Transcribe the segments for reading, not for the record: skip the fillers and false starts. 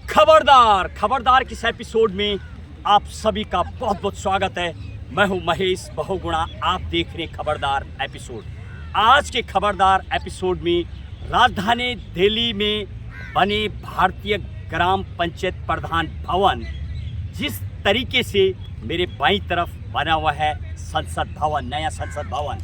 खबरदार खबरदार किस एपिसोड में आप सभी का बहुत बहुत स्वागत है। मैं हूं महेश बहुगुणा, आप देख रहे हैं खबरदार एपिसोड। आज के खबरदार एपिसोड में राजधानी दिल्ली में बने भारतीय ग्राम पंचायत प्रधान भवन, जिस तरीके से मेरे बाईं तरफ बना हुआ है संसद भवन, नया संसद भवन,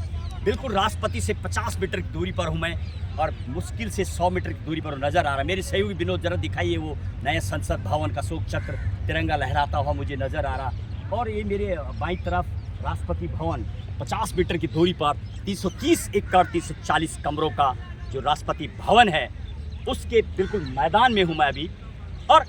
बिल्कुल राष्ट्रपति से 50 मीटर की दूरी पर हूँ मैं और मुश्किल से 100 मीटर की दूरी पर नज़र आ रहा है। मेरे सहयोगी विनोद, जरा दिखाइए वो नया संसद भवन का अशोक चक्र तिरंगा लहराता हुआ मुझे नज़र आ रहा। और ये मेरे बाईं तरफ राष्ट्रपति भवन 50 मीटर की दूरी पर 330 एकड़ 340 कमरों का जो राष्ट्रपति भवन है, उसके बिल्कुल मैदान में हूँ मैं अभी। और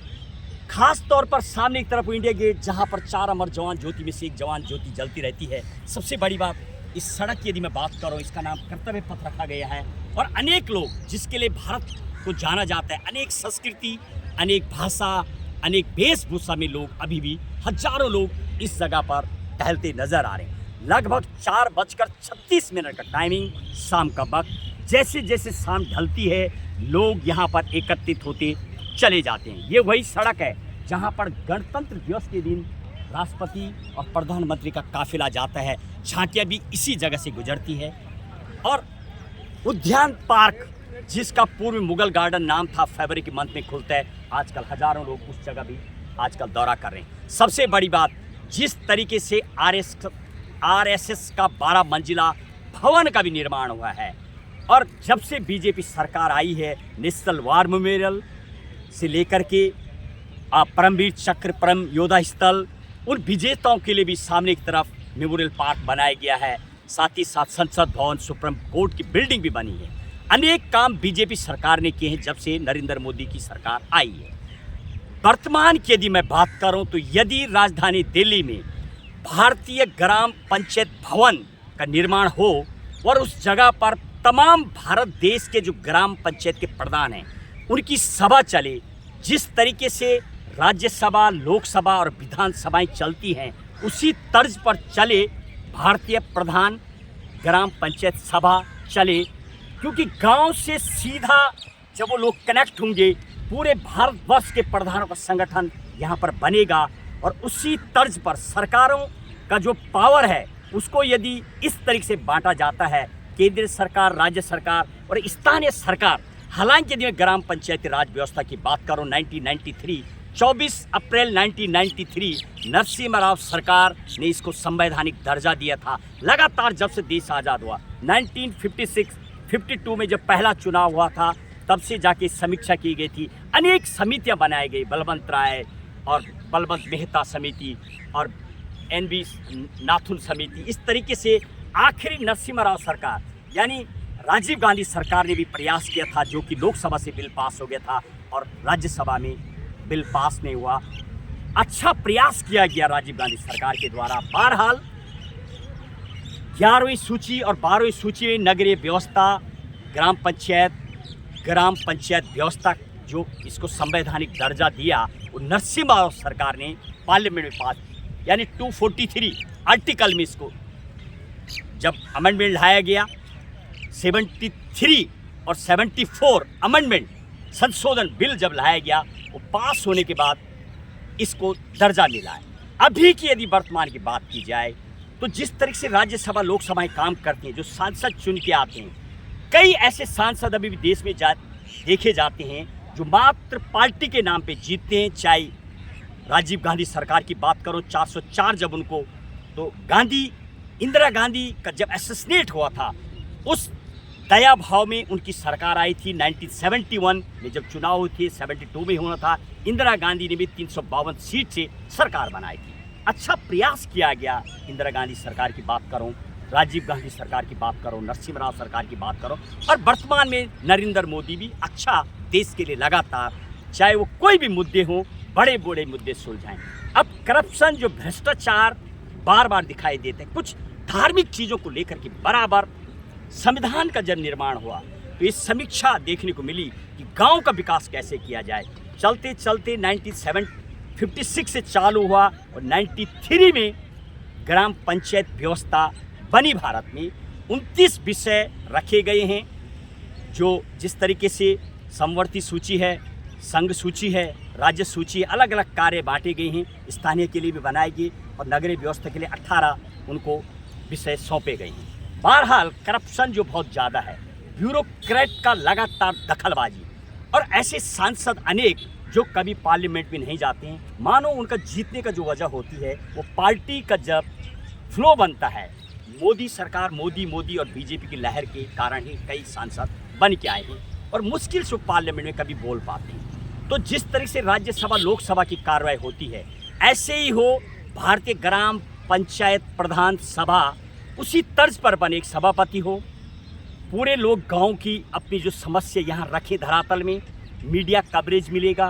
ख़ास तौर पर सामने की तरफ इंडिया गेट, जहाँ पर 4 अमर जवान ज्योति में से एक जवान ज्योति जलती रहती है। सबसे बड़ी बात, इस सड़क की यदि मैं बात करूँ, इसका नाम कर्तव्य पथ रखा गया है। और अनेक लोग जिसके लिए भारत को जाना जाता है, अनेक संस्कृति, अनेक भाषा, अनेक वेशभूषा में लोग अभी भी हजारों लोग इस जगह पर टहलते नजर आ रहे हैं। लगभग 4:36 का टाइमिंग, शाम का वक्त। जैसे जैसे शाम ढलती है, लोग यहाँ पर एकत्रित होते चले जाते हैं। ये वही सड़क है जहाँ पर गणतंत्र दिवस के दिन राष्ट्रपति और प्रधानमंत्री का काफिला जाता है। झांकियाँ भी इसी जगह से गुजरती है। और उद्यान पार्क, जिसका पूर्व मुगल गार्डन नाम था, फरवरी के मंथ में खुलता है। आजकल हजारों लोग उस जगह भी आजकल दौरा कर रहे हैं। सबसे बड़ी बात, जिस तरीके से आरएसएस का 12 मंजिला भवन का भी निर्माण हुआ है। और जब से बीजेपी सरकार आई है, नेशनल वार मेमोरियल से लेकर के परमवीर चक्र, परम योद्धा स्थल, उन विजेताओं के लिए भी सामने की तरफ मेमोरियल पार्क बनाया गया है। साथ ही साथ संसद भवन, सुप्रीम कोर्ट की बिल्डिंग भी बनी है। अनेक काम बीजेपी सरकार ने किए हैं जब से नरेंद्र मोदी की सरकार आई है। वर्तमान की यदि मैं बात करूं तो यदि राजधानी दिल्ली में भारतीय ग्राम पंचायत भवन का निर्माण हो और उस जगह पर तमाम भारत देश के जो ग्राम पंचायत के प्रधान हैं उनकी सभा चले, जिस तरीके से राज्यसभा, लोकसभा और विधानसभाएं चलती हैं, उसी तर्ज पर चले भारतीय प्रधान ग्राम पंचायत सभा चले। क्योंकि गांव से सीधा जब वो लोग कनेक्ट होंगे, पूरे भारतवर्ष के प्रधानों का संगठन यहाँ पर बनेगा। और उसी तर्ज पर सरकारों का जो पावर है उसको यदि इस तरीके से बांटा जाता है, केंद्रीय सरकार, राज्य सरकार और स्थानीय सरकार। हालांकि यदि मैं ग्राम पंचायती राज व्यवस्था की बात करूँ, 1993 24 अप्रैल 1993 नरसिम्हा राव सरकार ने इसको संवैधानिक दर्जा दिया था। लगातार जब से देश आज़ाद हुआ, 1956-52 में जब पहला चुनाव हुआ था, तब से जाके समीक्षा की गई थी। अनेक समितियां बनाई गई, बलवंत राय और बलवंत मेहता समिति और NV नाथुन समिति। इस तरीके से आखिरी नरसिम्हा राव सरकार यानी राजीव गांधी सरकार ने भी प्रयास किया था, जो कि लोकसभा से बिल पास हो गया था और राज्यसभा में बिल पास नहीं हुआ। अच्छा प्रयास किया गया राजीव गांधी सरकार के द्वारा। बहरहाल 11वीं सूची और 12वीं सूची में नगरीय व्यवस्था, ग्राम पंचायत व्यवस्था जो इसको संवैधानिक दर्जा दिया, वो नरसिम्हा राव सरकार ने पार्लियामेंट में पास, यानी 243 आर्टिकल में इसको जब अमेंडमेंट लाया गया, 73 और 74 अमेंडमेंट संशोधन बिल जब लाया गया, वो पास होने के बाद इसको दर्जा मिला है। अभी की यदि वर्तमान की बात की जाए तो जिस तरीके से राज्यसभा, लोकसभाएं काम करती हैं, जो सांसद चुन के आते हैं, कई ऐसे सांसद अभी भी देश में देखे जाते हैं जो मात्र पार्टी के नाम पे जीतते हैं। चाहे राजीव गांधी सरकार की बात करो, 404 जब उनको, तो इंदिरा गांधी का जब असैसिनेट हुआ था, उस दया भाव में उनकी सरकार आई थी। 1971 में जब चुनाव हुए थे, 72 में होना था, इंदिरा गांधी ने भी 352 सीट से सरकार बनाई थी। अच्छा प्रयास किया गया। इंदिरा गांधी सरकार की बात करो, राजीव गांधी सरकार की बात करो, नरसिम्हा राव सरकार की बात करो, और वर्तमान में नरेंद्र मोदी भी अच्छा देश के लिए लगातार, चाहे वो कोई भी मुद्दे हों, बड़े बड़े मुद्दे सुलझाएं। अब करप्शन, जो भ्रष्टाचार बार बार दिखाई देते हैं, कुछ धार्मिक चीज़ों को लेकर के बराबर संविधान का जब निर्माण हुआ तो इस समीक्षा देखने को मिली कि गांव का विकास कैसे किया जाए। चलते चलते 1956 से चालू हुआ और 93 में ग्राम पंचायत व्यवस्था बनी। भारत में 29 विषय रखे गए हैं, जो जिस तरीके से समवर्ती सूची है, संघ सूची है, राज्य सूची, अलग अलग कार्य बांटे गए हैं। स्थानीय के लिए भी बनाए गए और नगरीय व्यवस्था के लिए 18 उनको विषय सौंपे गए हैं। बहरहाल करप्शन जो बहुत ज़्यादा है, ब्यूरोक्रेट का लगातार दखलबाजी और ऐसे सांसद अनेक जो कभी पार्लियामेंट में नहीं जाते हैं। मानो उनका जीतने का जो वजह होती है वो पार्टी का जब फ्लो बनता है, मोदी सरकार, मोदी और बीजेपी की लहर के कारण ही कई सांसद बन के आए हैं और मुश्किल से पार्लियामेंट में कभी बोल पाते हैं। तो जिस तरह से राज्यसभा लोकसभा की कार्रवाई होती है, ऐसे ही हो भारतीय ग्राम पंचायत प्रधान सभा, उसी तर्ज पर बने एक सभापति हो, पूरे लोग गांव की अपनी जो समस्या यहाँ रखें धरातल में, मीडिया कवरेज मिलेगा,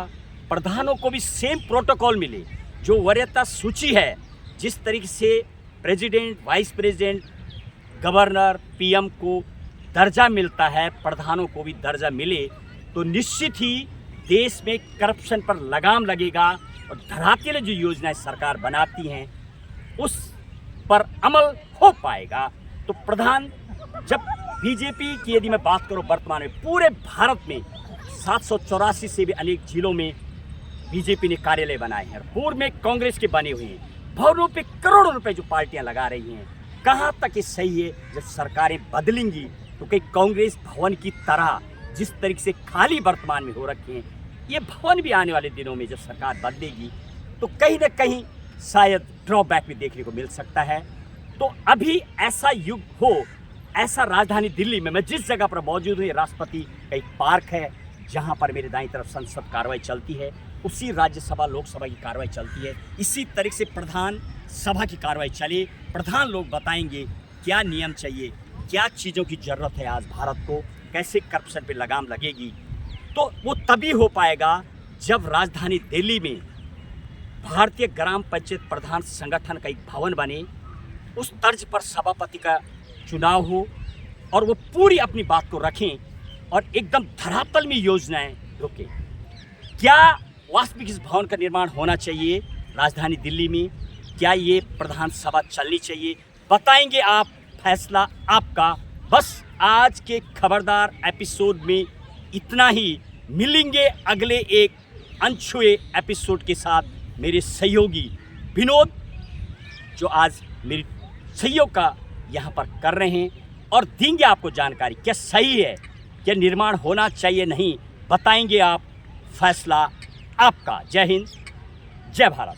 प्रधानों को भी सेम प्रोटोकॉल मिले, जो वरीयता सूची है, जिस तरीके से president, vice president, governor, PM को दर्जा मिलता है, प्रधानों को भी दर्जा मिले, तो निश्चित ही देश में करप्शन पर लगाम लगेगा और धरातल जो योजनाएं सरकार बनाती हैं उस पर अमल हो पाएगा। तो प्रधान, जब बीजेपी की यदि मैं बात करूं, वर्तमान में पूरे भारत में 784 से भी अनेक जिलों में बीजेपी ने कार्यालय बनाए हैं, पूर्व में कांग्रेस के बने हुए हैं, भवनों पे करोड़ों रुपए जो पार्टियां लगा रही हैं। कहाँ तक ये सही है? जब सरकारें बदलेंगी तो कई कांग्रेस भवन की तरह जिस तरीके से खाली वर्तमान में हो रखे हैं, ये भवन भी आने वाले दिनों में जब सरकार बदलेगी तो कहीं ना कहीं शायद ड्रॉबैक भी देखने को मिल सकता है। तो अभी ऐसा युग हो, ऐसा राजधानी दिल्ली में मैं जिस जगह पर मौजूद हूँ, राष्ट्रपति का एक पार्क है जहाँ पर मेरे दाईं तरफ संसद कार्रवाई चलती है, उसी राज्यसभा लोकसभा की कार्रवाई चलती है। इसी तरह से प्रधान सभा की कार्रवाई चले, प्रधान लोग बताएंगे क्या नियम चाहिए, क्या चीज़ों की ज़रूरत है आज भारत को, कैसे करप्शन पे लगाम लगेगी। तो वो तभी हो पाएगा जब राजधानी दिल्ली में भारतीय ग्राम पंचायत प्रधान संगठन का एक भवन बने, उस तर्ज पर सभापति का चुनाव हो और वो पूरी अपनी बात को रखें और एकदम धरातल में योजनाएं रुकें। क्या वास्तविक इस भवन का निर्माण होना चाहिए राजधानी दिल्ली में? क्या ये प्रधान सभा चलनी चाहिए? बताएंगे आप, फैसला आपका। बस आज के खबरदार एपिसोड में इतना ही। मिलेंगे अगले एक अनछुए एपिसोड के साथ। मेरे सहयोगी विनोद जो आज मेरी सहयोग का यहाँ पर कर रहे हैं और देंगे आपको जानकारी क्या सही है, क्या निर्माण होना चाहिए नहीं, बताएंगे आप, फैसला आपका। जय हिंद, जय भारत।